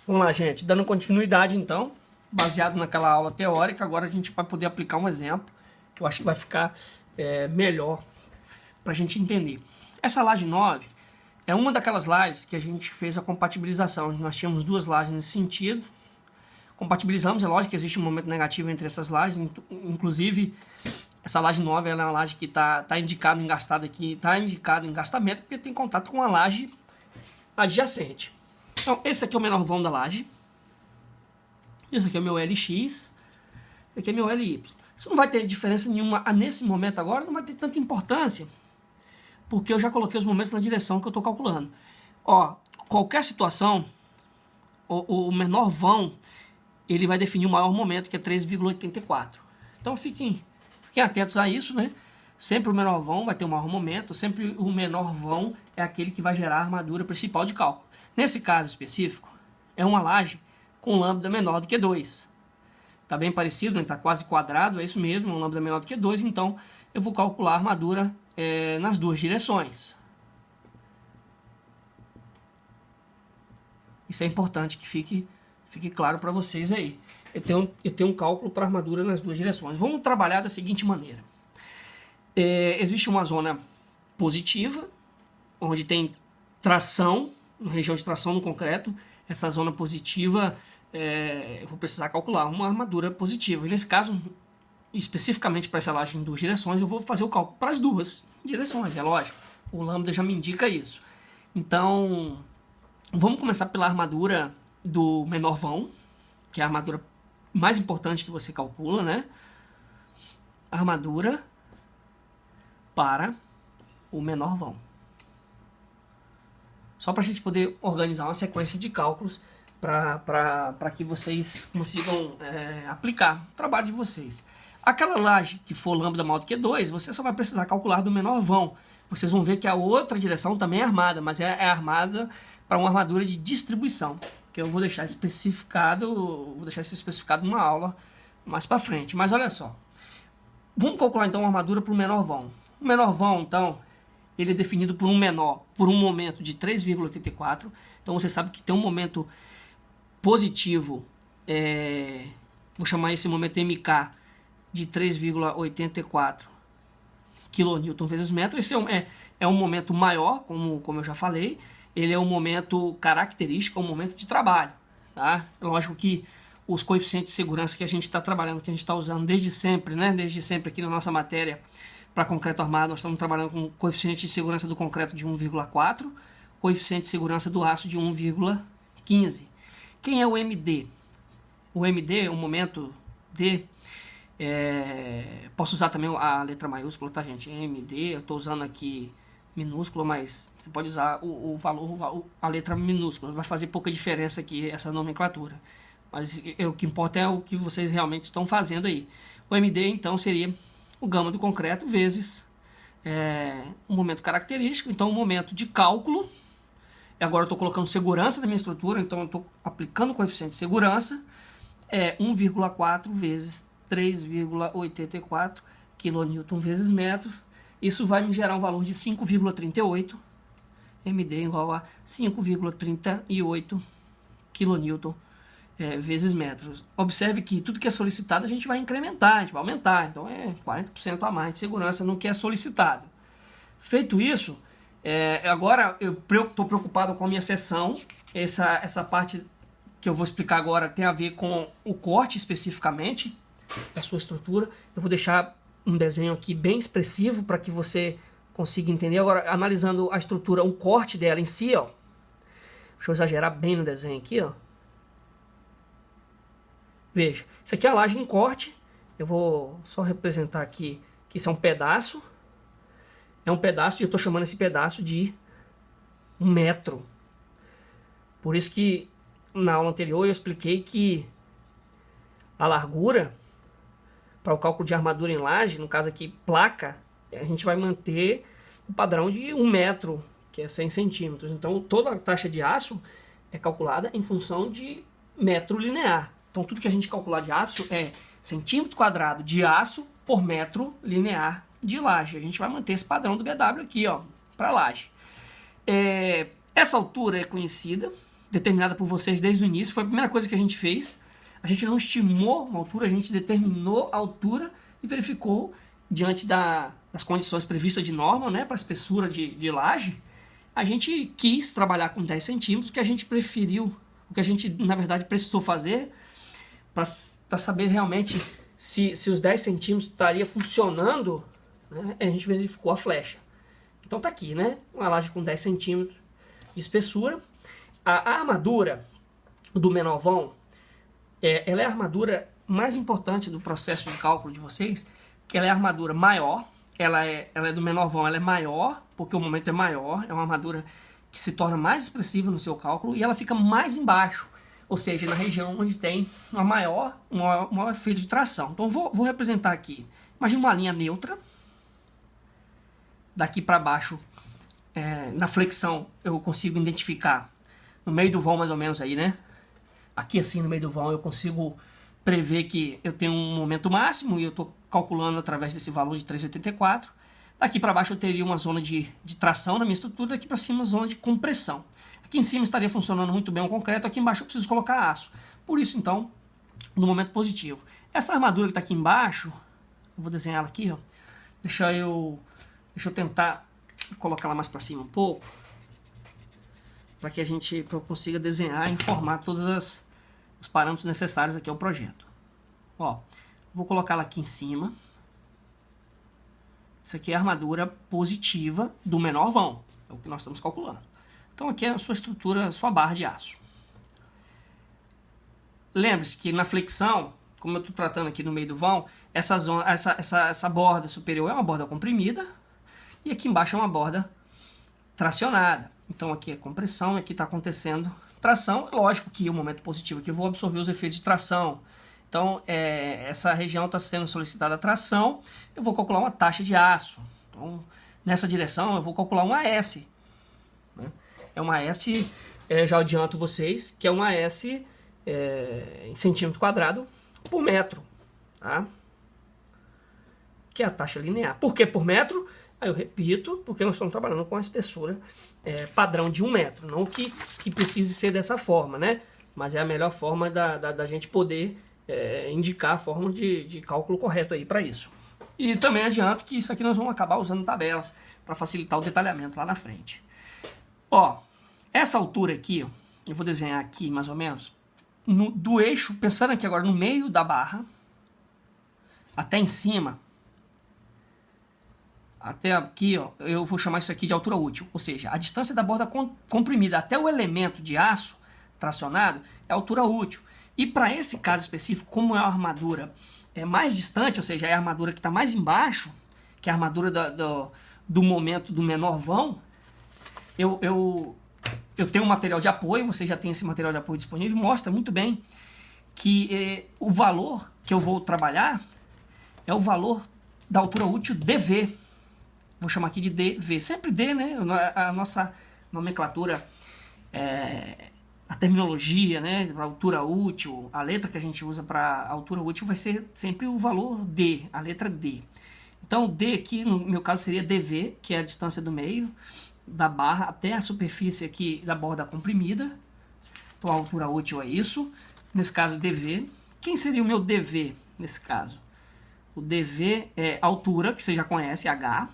Vamos lá, gente. Dando continuidade, então, baseado naquela aula teórica, agora a gente vai poder aplicar um exemplo que eu acho que vai ficar melhor para a gente entender. Essa laje 9 é uma daquelas lajes que a gente fez a compatibilização. Nós tínhamos duas lajes nesse sentido. Compatibilizamos, é lógico que existe um momento negativo entre essas lajes, inclusive essa laje 9 ela é uma laje que está indicado em gastado aqui, está indicado em gastamento porque tem contato com a laje adjacente. Então, esse aqui é o menor vão da laje. Esse aqui é o meu LX. Esse aqui é meu LY. Isso não vai ter diferença nenhuma nesse momento agora, não vai ter tanta importância, porque eu já coloquei os momentos na direção que eu estou calculando. Ó, qualquer situação, o menor vão, ele vai definir o maior momento, que é 3,84. Então fiquem atentos a isso, né? Sempre o menor vão vai ter o maior momento, sempre o menor vão é aquele que vai gerar a armadura principal de cálculo. Nesse caso específico, é uma laje com lambda menor do que 2. Está bem parecido, está quase quadrado, é isso mesmo, um lambda menor do que 2, então eu vou calcular a armadura nas duas direções. Isso é importante que fique claro para vocês aí. Eu tenho um cálculo para armadura nas duas direções. Vamos trabalhar da seguinte maneira. Existe uma zona positiva, onde tem tração, uma região de tração no concreto. Essa zona positiva, eu vou precisar calcular uma armadura positiva. E nesse caso, especificamente para essa laje em duas direções, eu vou fazer o cálculo para as duas direções, é lógico. O lambda já me indica isso. Então, vamos começar pela armadura do menor vão, que é a armadura mais importante que você calcula, né? Armadura para o menor vão. Só para a gente poder organizar uma sequência de cálculos para que vocês consigam aplicar o trabalho de vocês. Aquela laje que for lambda maior do que 2, você só vai precisar calcular do menor vão. Vocês vão ver que a outra direção também é armada, mas é armada para uma armadura de distribuição, que eu vou deixar especificado, isso especificado numa aula mais para frente. Mas olha só, vamos calcular então uma armadura para o menor vão. O menor vão, então, ele é definido por um momento de 3,84. Então você sabe que tem um momento positivo, vou chamar esse momento MK, de 3,84 kN vezes metro. Esse é um momento maior, como eu já falei. Ele é um momento característico, é um momento de trabalho. Tá? É lógico que os coeficientes de segurança que a gente está trabalhando, que a gente está usando desde sempre, né? Desde sempre aqui na nossa matéria para concreto armado, nós estamos trabalhando com coeficiente de segurança do concreto de 1,4, coeficiente de segurança do aço de 1,15. Quem é o MD? O MD, o momento D, posso usar também a letra maiúscula, tá, gente? MD, eu estou usando aqui minúsculo, mas você pode usar o valor, a letra minúscula. Vai fazer pouca diferença aqui essa nomenclatura. Mas o que importa é o que vocês realmente estão fazendo aí. O MD, então, seria o gama do concreto vezes um momento característico. Então, um momento de cálculo. E agora eu estou colocando segurança da minha estrutura, então eu estou aplicando o coeficiente de segurança. 1,4 vezes 3,84 kN vezes metro. Isso vai me gerar um valor de 5,38. MD igual a 5,38 kN vezes metros. Observe que tudo que é solicitado a gente vai incrementar, a gente vai aumentar. Então é 40% a mais de segurança no que é solicitado. Feito isso, agora eu estou preocupado com a minha seção. Essa parte que eu vou explicar agora tem a ver com o corte especificamente da sua estrutura. Eu vou deixar um desenho aqui bem expressivo para que você consiga entender. Agora, analisando a estrutura, o corte dela em si, ó. Deixa eu exagerar bem no desenho aqui, ó. Veja, isso aqui é a laje em corte. Eu vou só representar aqui que isso é um pedaço. É um pedaço e eu estou chamando esse pedaço de 1 metro. Por isso que na aula anterior eu expliquei que a largura para o cálculo de armadura em laje, no caso aqui placa, a gente vai manter o padrão de 1 metro, que é 100 centímetros. Então toda a taxa de aço é calculada em função de metro linear. Então tudo que a gente calcular de aço é centímetro quadrado de aço por metro linear de laje. A gente vai manter esse padrão do BW aqui, ó, para laje. Essa altura é conhecida, determinada por vocês desde o início, foi a primeira coisa que a gente fez. A gente não estimou uma altura, a gente determinou a altura e verificou, diante das condições previstas de norma, né, para a espessura de laje, a gente quis trabalhar com 10 centímetros, que a gente preferiu, o que a gente, na verdade, precisou fazer para saber realmente se os 10 centímetros estaria funcionando, né, a gente verificou a flecha. Então tá aqui, né, uma laje com 10 centímetros de espessura. A armadura do menor vão, ela é a armadura mais importante do processo de cálculo de vocês, que ela é a armadura maior, ela é do menor vão, ela é maior, porque o momento é maior, é uma armadura que se torna mais expressiva no seu cálculo, e ela fica mais embaixo, ou seja, na região onde tem um maior efeito de tração. Então vou representar aqui, imagina uma linha neutra, daqui para baixo, na flexão eu consigo identificar, no meio do vão mais ou menos aí, né? Aqui assim no meio do vão eu consigo prever que eu tenho um momento máximo e eu estou calculando através desse valor de 3,84. Daqui para baixo eu teria uma zona de tração na minha estrutura, daqui para cima uma zona de compressão. Aqui em cima estaria funcionando muito bem o concreto, aqui embaixo eu preciso colocar aço. Por isso então, no momento positivo. Essa armadura que está aqui embaixo, eu vou desenhar ela aqui, ó. Deixa eu tentar colocar ela mais para cima um pouco, para que eu consiga desenhar e informar todos os parâmetros necessários aqui ao projeto. Ó, vou colocar ela aqui em cima. Isso aqui é a armadura positiva do menor vão, é o que nós estamos calculando. Então aqui é a sua estrutura, a sua barra de aço. Lembre-se que na flexão, como eu estou tratando aqui no meio do vão, essa borda superior é uma borda comprimida e aqui embaixo é uma borda tracionada. Então aqui é compressão, aqui está acontecendo tração. Lógico que o momento positivo aqui eu vou absorver os efeitos de tração. Então essa região está sendo solicitada a tração, eu vou calcular uma taxa de aço. Então nessa direção eu vou calcular um AS. Né? É uma AS, já adianto vocês, que é uma AS em centímetro quadrado por metro. Tá? Que é a taxa linear. Por que por metro? Aí eu repito, porque nós estamos trabalhando com a espessura padrão de 1 metro. Não que precise ser dessa forma, né? Mas é a melhor forma da gente poder indicar a forma de cálculo correto aí para isso. E também adianto que isso aqui nós vamos acabar usando tabelas para facilitar o detalhamento lá na frente. Ó, essa altura aqui, ó, eu vou desenhar aqui mais ou menos, do eixo, pensando aqui agora no meio da barra, até em cima, até aqui, ó, eu vou chamar isso aqui de altura útil, ou seja, a distância da borda comprimida até o elemento de aço tracionado é a altura útil. E para esse caso específico, como é a armadura mais distante, ou seja, é a armadura que está mais embaixo, que é a armadura do momento do menor vão, eu tenho um material de apoio, você já tem esse material de apoio disponível, mostra muito bem que o valor que eu vou trabalhar é o valor da altura útil dV. Vou chamar aqui de dV, sempre D, né? A nossa nomenclatura, a terminologia, né? Para altura útil, a letra que a gente usa para altura útil vai ser sempre o valor D, a letra D. Então, D aqui, no meu caso, seria dV, que é a distância do meio da barra até a superfície aqui da borda comprimida. Então, a altura útil é isso. Nesse caso, dV. Quem seria o meu dV nesse caso? O dV é altura, que você já conhece, H,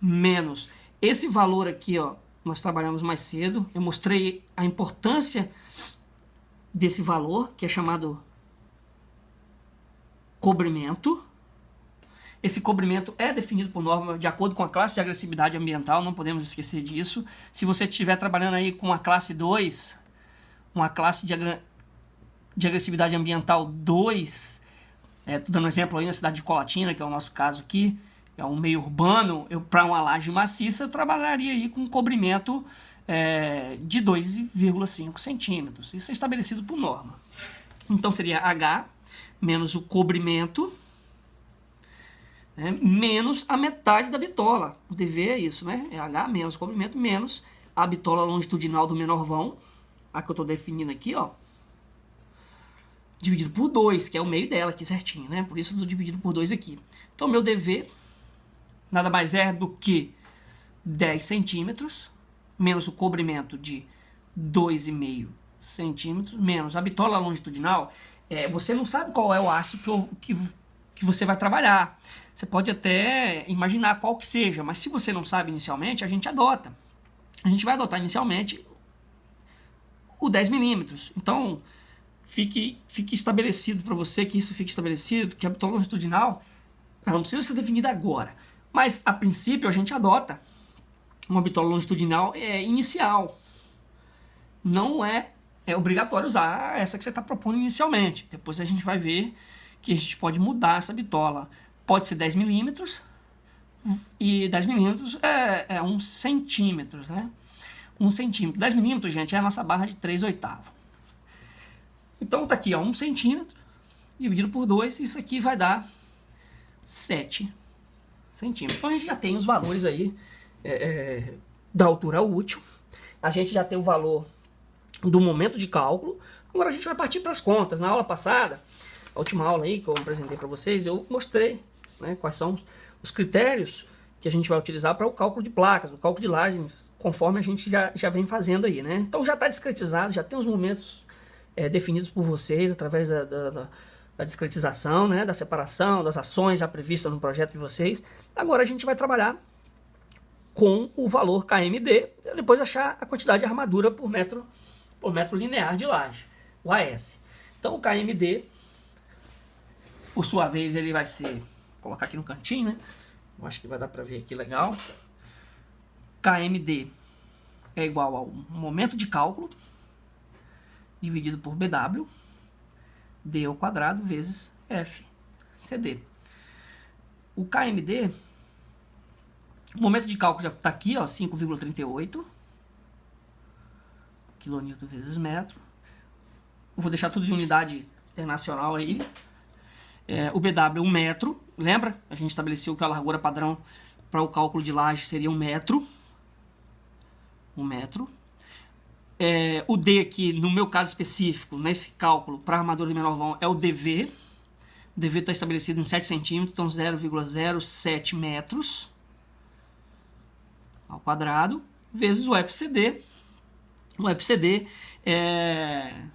menos esse valor aqui, ó, nós trabalhamos mais cedo. Eu mostrei a importância desse valor, que é chamado cobrimento. Esse cobrimento é definido por norma de acordo com a classe de agressividade ambiental, não podemos esquecer disso. Se você estiver trabalhando aí com a classe 2, uma classe de agressividade ambiental 2, estou dando um exemplo aí na cidade de Colatina, que é o nosso caso aqui, é um meio urbano, para uma laje maciça eu trabalharia aí com um cobrimento de 2,5 centímetros. Isso é estabelecido por norma. Então seria H menos o cobrimento, menos a metade da bitola. O dV é isso, né? É H menos o cobrimento menos a bitola longitudinal do menor vão, a que eu estou definindo aqui, ó, dividido por 2, que é o meio dela aqui certinho, né? Por isso eu estou dividido por 2 aqui. Então meu dV nada mais é do que 10 centímetros menos o cobrimento de 2,5 centímetros, menos a bitola longitudinal, você não sabe qual é o aço que você vai trabalhar. Você pode até imaginar qual que seja, mas se você não sabe inicialmente, a gente adota. A gente vai adotar inicialmente o 10 milímetros. Então, fique estabelecido para você que isso fique estabelecido, que a bitola longitudinal ela não precisa ser definida agora. Mas, a princípio, a gente adota uma bitola longitudinal inicial. Não é obrigatório usar essa que você está propondo inicialmente. Depois a gente vai ver que a gente pode mudar essa bitola. Pode ser 10 milímetros, e 10 milímetros é 1 centímetro, né? 1 centímetro. 10 milímetros, gente, é a nossa barra de 3/8. Então tá aqui, ó, 1 centímetro dividido por 2, isso aqui vai dar 7 centímetros. Então a gente já tem os valores aí da altura útil, a gente já tem o valor do momento de cálculo. Agora a gente vai partir para as contas. Na aula passada, a última aula aí que eu apresentei para vocês, eu mostrei, né, quais são os critérios que a gente vai utilizar para o cálculo de placas, o cálculo de lajes, conforme a gente já vem fazendo aí, né? Então já está discretizado, já tem os momentos definidos por vocês através da discretização, né, da separação, das ações já previstas no projeto de vocês. Agora a gente vai trabalhar com o valor KMD, e depois achar a quantidade de armadura por metro linear de laje, o AS. Então o KMD, por sua vez, ele vai ser, vou colocar aqui no cantinho, né? Eu acho que vai dar para ver aqui legal. KMD é igual ao momento de cálculo dividido por BW, D ao quadrado vezes FCD. O KMD, o momento de cálculo já está aqui, ó, 5,38 kN vezes metro. Eu vou deixar tudo de unidade internacional aí. O BW é 1 metro. Lembra? A gente estabeleceu que a largura padrão para o cálculo de laje seria 1 metro. 1 metro. O D aqui, no meu caso específico, nesse cálculo, para a armadura de menor vão, é o DV. O DV está estabelecido em 7 centímetros, então 0,07 metros ao quadrado, vezes o FCD. O FCD,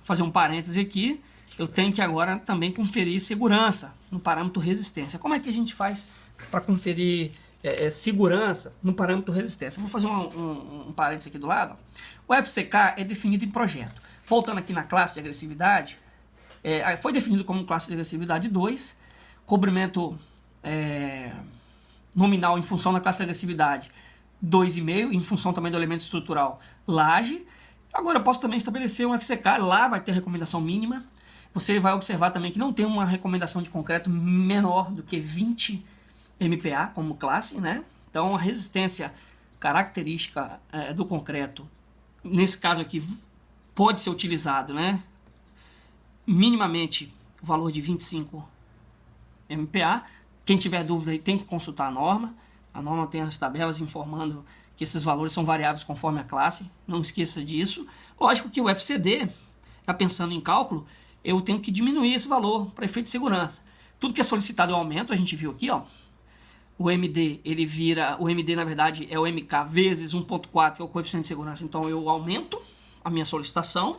fazer um parêntese aqui, eu tenho que agora também conferir segurança no parâmetro resistência. Como é que a gente faz para conferir segurança no parâmetro resistência? Vou fazer um parêntese aqui do lado. O FCK é definido em projeto. Voltando aqui na classe de agressividade, foi definido como classe de agressividade 2, cobrimento nominal em função da classe de agressividade 2,5, em função também do elemento estrutural laje. Agora eu posso também estabelecer um FCK, lá vai ter recomendação mínima. Você vai observar também que não tem uma recomendação de concreto menor do que 20 MPa como classe, né? Então a resistência característica do concreto, nesse caso aqui, pode ser utilizado, né? Minimamente o valor de 25 MPa. Quem tiver dúvida aí tem que consultar a norma. A norma tem as tabelas informando que esses valores são variáveis conforme a classe. Não esqueça disso. Lógico que o FCD, já pensando em cálculo, eu tenho que diminuir esse valor para efeito de segurança. Tudo que é solicitado eu aumento, a gente viu aqui, ó. O MD, o MD na verdade é o MK vezes 1,4, que é o coeficiente de segurança. Então eu aumento a minha solicitação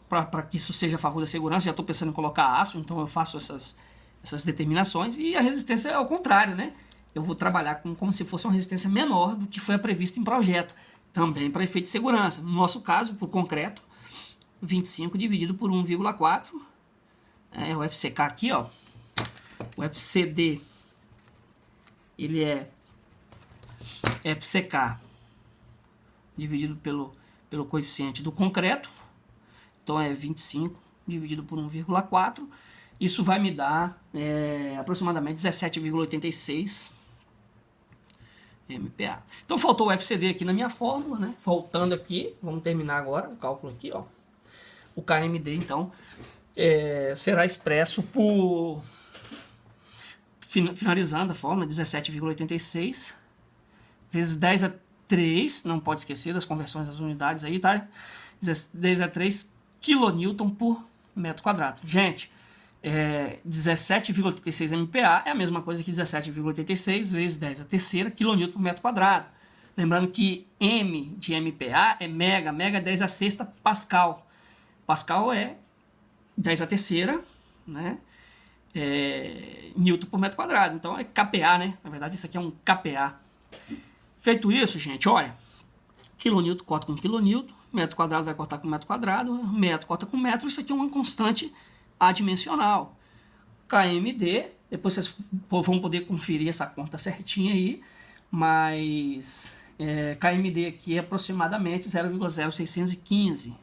para que isso seja a favor da segurança. Já estou pensando em colocar aço, então eu faço essas determinações. E a resistência é ao contrário, né? Eu vou trabalhar como se fosse uma resistência menor do que foi prevista em projeto, também para efeito de segurança. No nosso caso, por concreto, 25 dividido por 1,4, o FCK aqui, ó, o FCD, ele é FCK dividido pelo coeficiente do concreto, então é 25 dividido por 1,4, isso vai me dar aproximadamente 17,86 MPa. Então faltou o FCD aqui na minha fórmula, né? Voltando aqui, vamos terminar agora o cálculo aqui, ó. O KMD, então, será expresso por, finalizando a fórmula, 17,86 vezes 10 a 3, não pode esquecer das conversões das unidades aí, tá? 10 a 3 kN por metro quadrado. Gente, 17,86 MPa é a mesma coisa que 17,86 vezes 10 a terceira kN por metro quadrado. Lembrando que M de MPa é mega, mega é 10 a sexta Pascal. Pascal é 10 a terceira, né? Newton por metro quadrado. Então é KPa, né? Na verdade, isso aqui é um KPa. Feito isso, gente, olha. Quilonewton corta com quilonewton, metro quadrado vai cortar com metro quadrado, metro corta com metro. Isso aqui é uma constante adimensional. KMD, depois vocês vão poder conferir essa conta certinha aí, mas KMD aqui é aproximadamente 0,0615.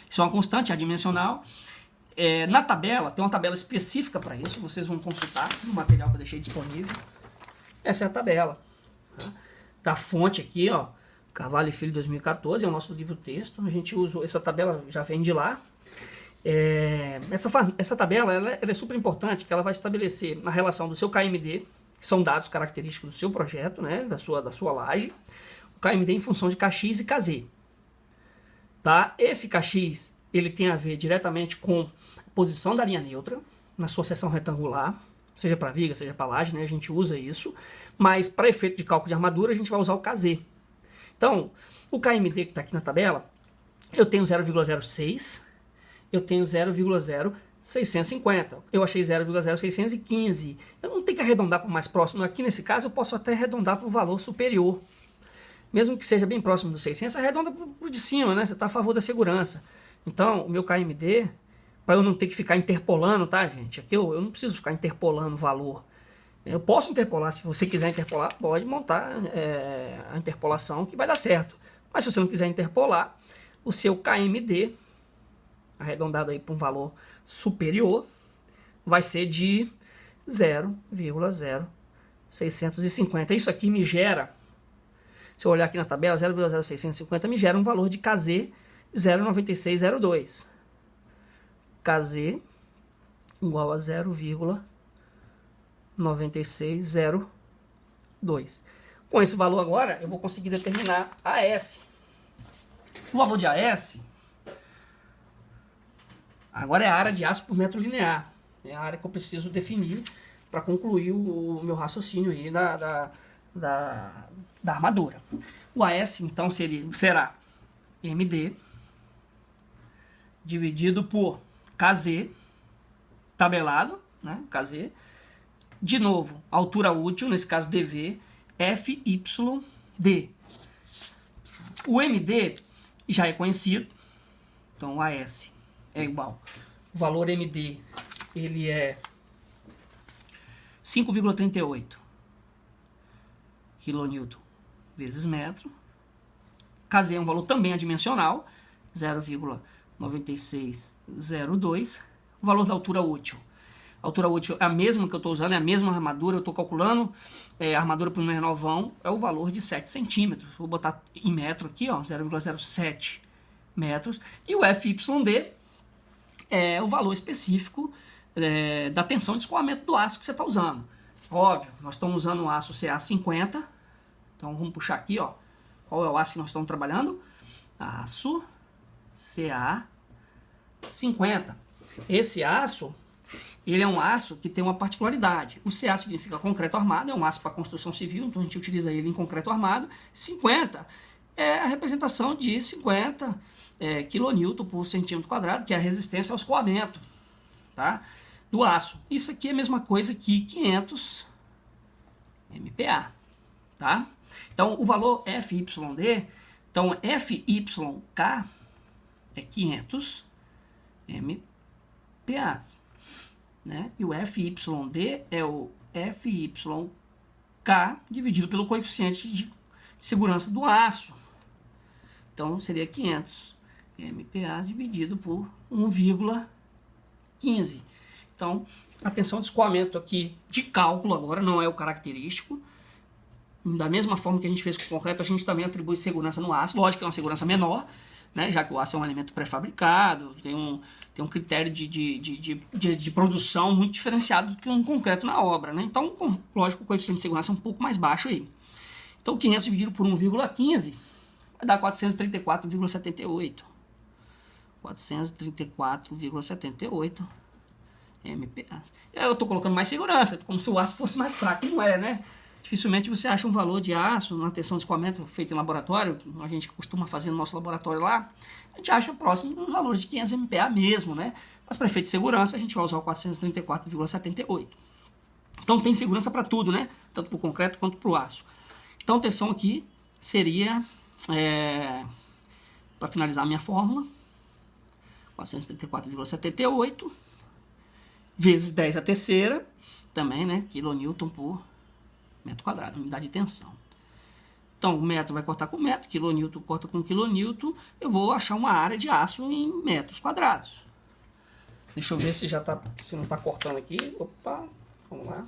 Isso é uma constante adimensional. Na tabela, tem uma tabela específica para isso, vocês vão consultar no material que eu deixei disponível. Essa é a tabela, tá? Da fonte aqui, ó, Carvalho e Filho 2014, é o nosso livro-texto. A gente usa essa tabela, já vem de lá. Essa tabela ela é super importante, que ela vai estabelecer a relação do seu KMD, que são dados característicos do seu projeto, né, da sua laje, o KMD em função de Kx e Kz. Tá? Esse Kx ele tem a ver diretamente com a posição da linha neutra na sua seção retangular, seja para viga, seja para laje, né, a gente usa isso, mas para efeito de cálculo de armadura a gente vai usar o Kz. Então, o KMD que está aqui na tabela, eu tenho 0,06, eu tenho 0,0650, eu achei 0,0615, eu não tenho que arredondar para o mais próximo, aqui nesse caso eu posso até arredondar para o valor superior, mesmo que seja bem próximo dos 600, arredonda para o de cima, né? Você está a favor da segurança. Então, o meu KMD, para eu não ter que ficar interpolando, tá, gente? Aqui eu não preciso ficar interpolando o valor. Eu posso interpolar, se você quiser interpolar, pode montar a interpolação que vai dar certo. Mas se você não quiser interpolar, o seu KMD, arredondado aí para um valor superior, vai ser de 0,0650. Isso aqui me gera, se eu olhar aqui na tabela, 0,0650 me gera um valor de Kz 0,9602. Kz igual a 0,9602. Com esse valor agora, eu vou conseguir determinar AS. O valor de AS agora é a área de aço por metro linear. É a área que eu preciso definir para concluir o meu raciocínio aí da armadura. O AS, então, será MD dividido por Kz, tabelado, né? Kz. De novo, altura útil, nesse caso dV, FYD. O MD já é conhecido, então o AS é igual. O valor MD, ele é 5,38 kN vezes metro. Kz é um valor também adimensional, 0,9602. O valor da altura útil. A altura útil é a mesma que eu estou usando, é a mesma armadura, eu estou calculando a armadura para o menor vão, é o valor de 7 centímetros. Vou botar em metro aqui, 0,07 metros. E o FYD é o valor específico da tensão de escoamento do aço que você está usando. Óbvio, nós estamos usando um aço CA50, então vamos puxar aqui, ó. Qual é o aço que nós estamos trabalhando? Aço CA50. Esse aço, ele é um aço que tem uma particularidade. O CA significa concreto armado, é um aço para construção civil, então a gente utiliza ele em concreto armado. 50 é a representação de 50 kN por centímetro quadrado, que é a resistência ao escoamento, tá? Do aço. Isso aqui é a mesma coisa que 500 MPa, tá? Então, o valor FYD, então FYK é 500 MPa, né? E o FYD é o FYK dividido pelo coeficiente de segurança do aço. Então, seria 500 MPa dividido por 1,15. Então, a tensão de escoamento aqui de cálculo agora não é o característico. Da mesma forma que a gente fez com o concreto, a gente também atribui segurança no aço. Lógico que é uma segurança menor, né, já que o aço é um elemento pré-fabricado, tem um critério de produção muito diferenciado do que um concreto na obra, né? Então, lógico, o coeficiente de segurança é um pouco mais baixo aí. Então, 500 dividido por 1,15 vai dar 434,78. 434,78 MPa. Eu estou colocando mais segurança, como se o aço fosse mais fraco, não é, né? dificilmente você acha um valor de aço na tensão de escoamento feito em laboratório, a gente costuma fazer no nosso laboratório lá, a gente acha próximo dos valores de 500 MPa mesmo, né? Mas para efeito de segurança a gente vai usar o 434,78. Então tem segurança para tudo, né? Tanto para o concreto quanto para o aço. Então a tensão aqui seria, para finalizar a minha fórmula, 434,78 vezes 10 a terceira, também, né? Kilonewton por metro quadrado, unidade de tensão. Então, o metro vai cortar com metro, quilonewton corta com quilonewton, eu vou achar uma área de aço em metros quadrados. Deixa eu ver se já tá, se não está cortando aqui. Opa, vamos lá.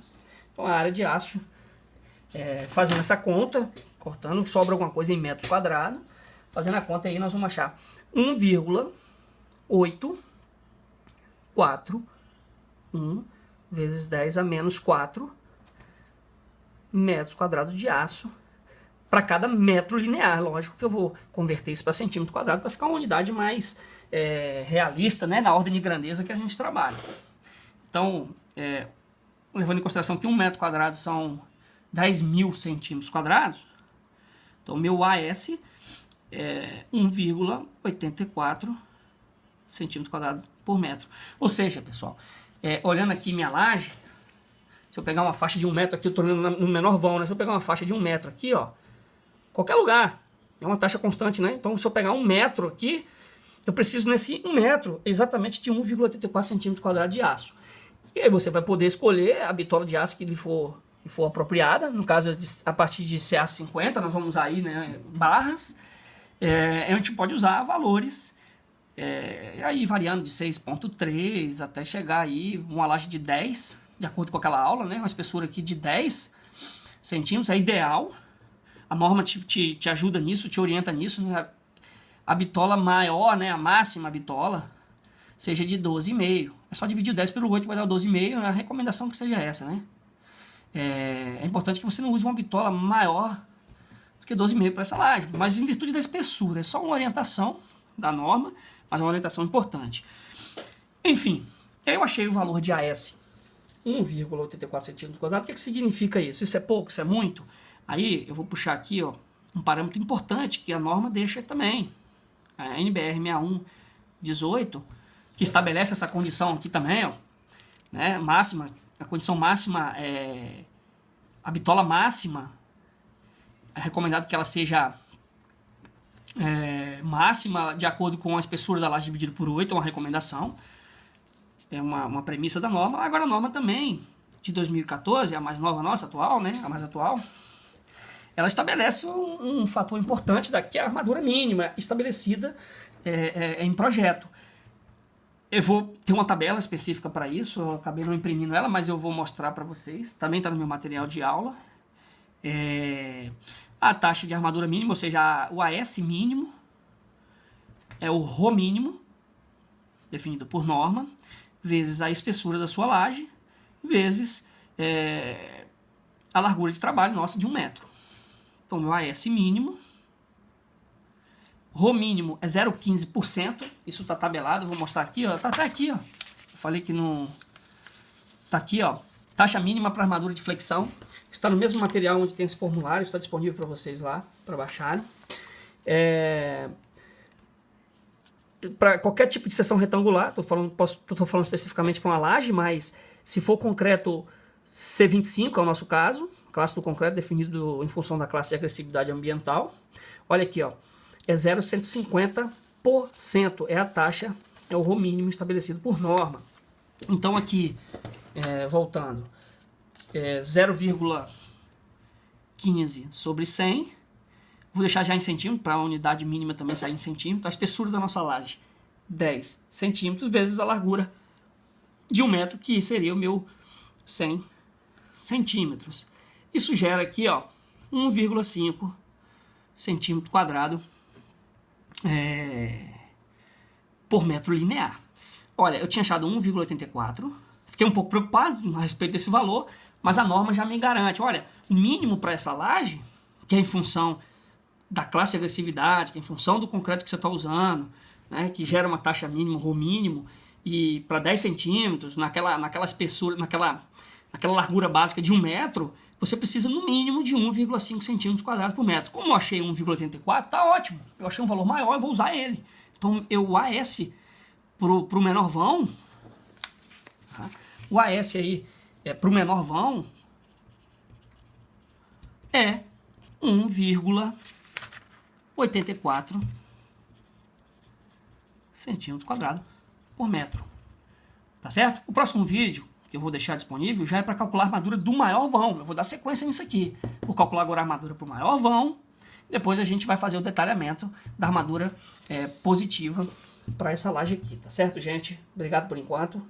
Então, a área de aço, fazendo essa conta, cortando, sobra alguma coisa em metros quadrados. Fazendo a conta aí, nós vamos achar 1,841 vezes 10 a menos 4 metros quadrados de aço para cada metro linear. Lógico que eu vou converter isso para centímetro quadrado para ficar uma unidade mais realista, né, na ordem de grandeza que a gente trabalha. Então, levando em consideração que 1 metro quadrado são 10.000 centímetros quadrados, então meu AS é 1,84 centímetro quadrado por metro. Ou seja, pessoal, olhando aqui minha laje, se eu pegar uma faixa de 1 metro aqui, eu estou no menor vão, né? Se eu pegar uma faixa de 1 metro aqui, ó, qualquer lugar, é uma taxa constante, né? Então, se eu pegar 1 metro aqui, eu preciso nesse 1 metro exatamente de 1,84 centímetros quadrados de aço. E aí você vai poder escolher a bitola de aço que lhe for apropriada. No caso, a partir de CA50, nós vamos usar aí, né, barras. A gente pode usar valores, aí variando de 6,3 até chegar aí uma laje de 10, de acordo com aquela aula, né? Uma espessura aqui de 10 centímetros é ideal. A norma te ajuda nisso, te orienta nisso, né? A bitola maior, né, a máxima bitola, seja de 12,5. É só dividir o 10 pelo 8 vai dar o 12,5. A recomendação que seja essa, né? É importante que você não use uma bitola maior do que 12,5 para essa laje, mas em virtude da espessura. É só uma orientação da norma, mas uma orientação importante. Enfim, eu achei o valor de AS 1,84 centímetros quadrados. O que significa isso? Isso é pouco? Isso é muito? Aí eu vou puxar aqui, ó, um parâmetro importante que a norma deixa também. A NBR 6118, que estabelece essa condição aqui também, ó, né, máxima, a condição máxima a bitola máxima, é recomendado que ela seja máxima de acordo com a espessura da laje dividido por 8, é uma recomendação, é uma premissa da norma. Agora a norma também, de 2014, a mais nova nossa, atual, né, a mais atual, ela estabelece um fator importante que é a armadura mínima estabelecida em projeto. Eu vou ter uma tabela específica para isso, eu acabei não imprimindo ela, mas eu vou mostrar para vocês, também está no meu material de aula. A taxa de armadura mínima, ou seja, o AS mínimo, é o Rho mínimo, definido por norma, vezes a espessura da sua laje, vezes a largura de trabalho nossa de 1 metro. Então, meu AS mínimo, Rho mínimo é 0,15%, isso está tabelado, vou mostrar aqui, ó, tá aqui, ó, eu falei que não, tá aqui, ó, taxa mínima para armadura de flexão, está no mesmo material onde tem esse formulário, está disponível para vocês lá, para baixarem. Para qualquer tipo de seção retangular, estou falando especificamente para uma laje, mas se for concreto C25, é o nosso caso, classe do concreto definido em função da classe de agressividade ambiental. Olha aqui, ó, é 0,150%, é a taxa, é o Rho mínimo estabelecido por norma. Então aqui, voltando, 0,15 sobre 100, vou deixar já em centímetro, para a unidade mínima também sair em centímetro. A espessura da nossa laje, 10 centímetros, vezes a largura de 1 metro, que seria o meu 100 centímetros. Isso gera aqui, ó, 1,5 centímetro quadrado por metro linear. Olha, eu tinha achado 1,84, fiquei um pouco preocupado a respeito desse valor, mas a norma já me garante, olha, o mínimo para essa laje, que é em função da classe de agressividade, que é em função do concreto que você está usando, né, que gera uma taxa mínima, Rho mínimo, e para 10 centímetros, naquela espessura, aquela largura básica de 1 metro, você precisa no mínimo de 1,5 centímetros quadrados por metro. Como eu achei 1,84, tá ótimo. Eu achei um valor maior, eu vou usar ele. Então, o AS pro menor vão, tá? O AS aí pro menor vão é 1,84 centímetros quadrados por metro. Tá certo? O próximo vídeo que eu vou deixar disponível já é para calcular a armadura do maior vão. Eu vou dar sequência nisso aqui. Vou calcular agora a armadura para o maior vão. Depois a gente vai fazer o detalhamento da armadura positiva para essa laje aqui. Tá certo, gente? Obrigado por enquanto.